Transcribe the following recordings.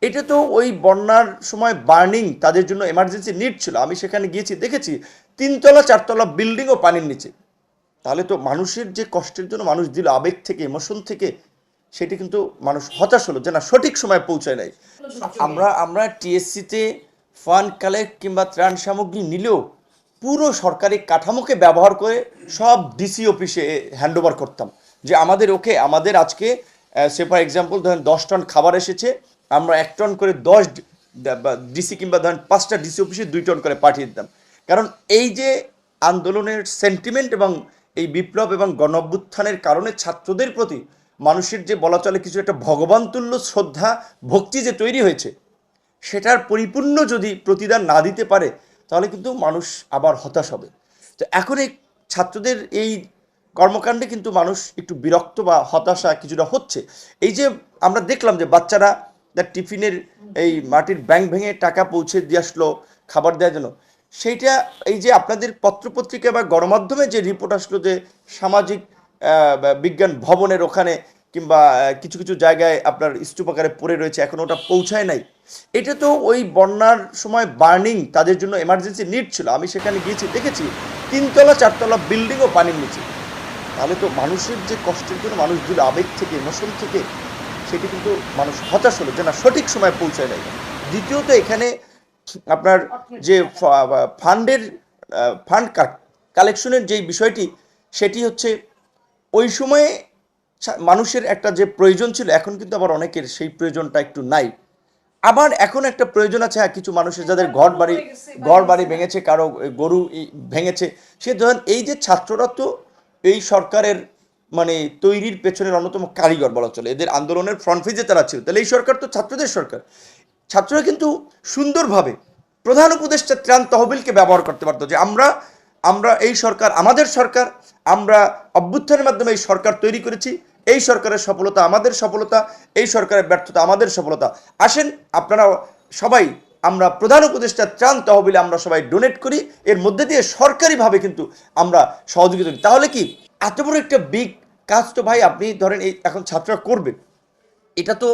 এটা তো ওই বন্যার সময় বার্নিং তাদের জন্য এমার্জেন্সি নিড ছিল। আমি সেখানে গিয়েছি, দেখেছি 3 তলা 4 তলা বিল্ডিংও পানির নিচে। তাহলে তো মানুষের যে কষ্টের জন্য মানুষ দিল আবেগ থেকে, ইমোশন থেকে, সেটি কিন্তু মানুষ হতাশ হলো যে না, সঠিক সময় পৌঁছায় নাই। আমরা টিএসসিতে ফান্ড কালেক্ট কিংবা ত্রাণ সামগ্রী নিলেও পুরো সরকারি কাঠামোকে ব্যবহার করে সব ডিসি অফিসে হ্যান্ডওভার করতাম, যে আমাদের আজকে সে ফর এক্সাম্পল ধরেন 10 টন খাবার এসেছে, আমরা 1 টন করে 10 ডিসি কিংবা ধরেন 5টা ডিসি অফিসে 2 টন করে পাঠিয়ে দিতাম। কারণ এই যে আন্দোলনের সেন্টিমেন্ট এবং এই বিপ্লব এবং গণ অভ্যুত্থানের কারণে ছাত্রদের প্রতি মানুষের যে বলা চলে কিছু একটা ভগবানতুল্য শ্রদ্ধা ভক্তি যে তৈরি হয়েছে, সেটার পরিপূর্ণ যদি প্রতিদান না দিতে পারে তাহলে কিন্তু মানুষ আবার হতাশ হবে। তো এখন এই ছাত্রদের এই কর্মকাণ্ডে কিন্তু মানুষ একটু বিরক্ত বা হতাশা কিছুটা হচ্ছে। এই যে আমরা দেখলাম যে বাচ্চারা তার টিফিনের এই মাটির ব্যাংক ভেঙে টাকা পৌঁছে দিয়ে আসলো খাবার দেওয়ার জন্য, সেইটা এই যে আপনাদের পত্রপত্রিকা বা গণমাধ্যমে যে রিপোর্ট আসলো যে সামাজিক বিজ্ঞান ভবনের ওখানে কিংবা কিছু কিছু জায়গায় আপনার স্তূপ আকারে পড়ে রয়েছে, এখন ওটা পৌঁছায় নাই। এটা তো ওই বন্যার সময় বার্নিং তাদের জন্য এমার্জেন্সি নিড ছিল। আমি সেখানে গিয়েছি, দেখেছি 3 তলা 4 তলা বিল্ডিংও পানির নিচে। তাহলে তো মানুষের যে কষ্টের জন্য মানুষ দিল আবেগ থেকে, ইমোশন থেকে, সেটি কিন্তু মানুষ হতাশ হলো যে না, সঠিক সময় পৌঁছায় নাই। দ্বিতীয়ত এখানে আপনার যে ফান্ড কালেকশনের যেই বিষয়টি, সেটি হচ্ছে ওই সময়ে মানুষের একটা যে প্রয়োজন ছিল, এখন কিন্তু আবার অনেকের সেই প্রয়োজনটা একটু নাই। আবার এখন একটা প্রয়োজন আছে, হ্যাঁ, কিছু মানুষের যাদের ঘর বাড়ি ভেঙেছে, কারো গরু ভেঙেছে, সে ধরেন এই যে ছাত্ররা তো এই সরকারের মানে তৈরির পেছনের অন্যতম কারিগর বলা চলে, এদের আন্দোলনের ফ্রন্ট পেজে তারা ছিল। তাহলে এই সরকার তো ছাত্রদের সরকার। ছাত্ররা কিন্তু সুন্দরভাবে প্রধান উপদেষ্টা ত্রাণ তহবিলকে ব্যবহার করতে পারতো, যে আমরা আমরা এই সরকার, আমাদের সরকার, আমরা অভ্যুত্থানের মাধ্যমে এই সরকার তৈরি করেছি, এই সরকারের সফলতা আমাদের সফলতা, এই সরকারের ব্যর্থতা আমাদের সফলতা। আসেন আপনারা সবাই, আমরা প্রধান উপদেষ্টা ত্রাণ তহবিলে আমরা সবাই ডোনেট করি, এর মধ্যে দিয়ে সরকারিভাবে কিন্তু আমরা সহযোগিতা করি। তাহলে কি এত বড় একটা বিগ কাজ তো ভাই আপনি ধরেন এই এখন ছাত্ররা করবে, এটা তো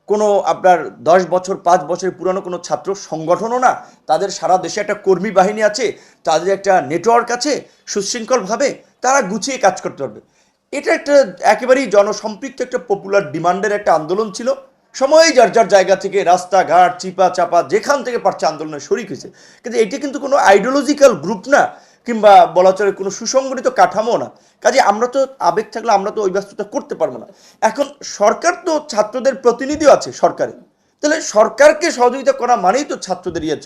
কোনো আপনার 10 বছর 5 বছরের পুরানো কোনো ছাত্র সংগঠনও না, তাদের সারা দেশে একটা কর্মী বাহিনী আছে, তাদের একটা নেটওয়ার্ক আছে, সুশৃঙ্খলভাবে তারা গুছিয়ে কাজ করতে পারবে। এটা একটা একেবারেই জনসম্পৃক্ত একটা পপুলার ডিমান্ডের একটা আন্দোলন ছিল। সময় যার যার জায়গা থেকে রাস্তাঘাট চিপা চাপা যেখান থেকে পারছে আন্দোলনে শরিক হয়েছে। কিন্তু এটা কিন্তু কোনো আইডিওলজিক্যাল গ্রুপ না, কিংবা বলা চলে কোনো সুসংগঠিত কাঠামো না। কাজে আমরা তো আবেগ থাকলে আমরা তো ওই ব্যস্ততা করতে পারবো না। এখন সরকার তো ছাত্রদের প্রতিনিধিও আছে সরকারে, তাহলে সরকারকে সহযোগিতা করা মানেই তো ছাত্রদের ইয়ে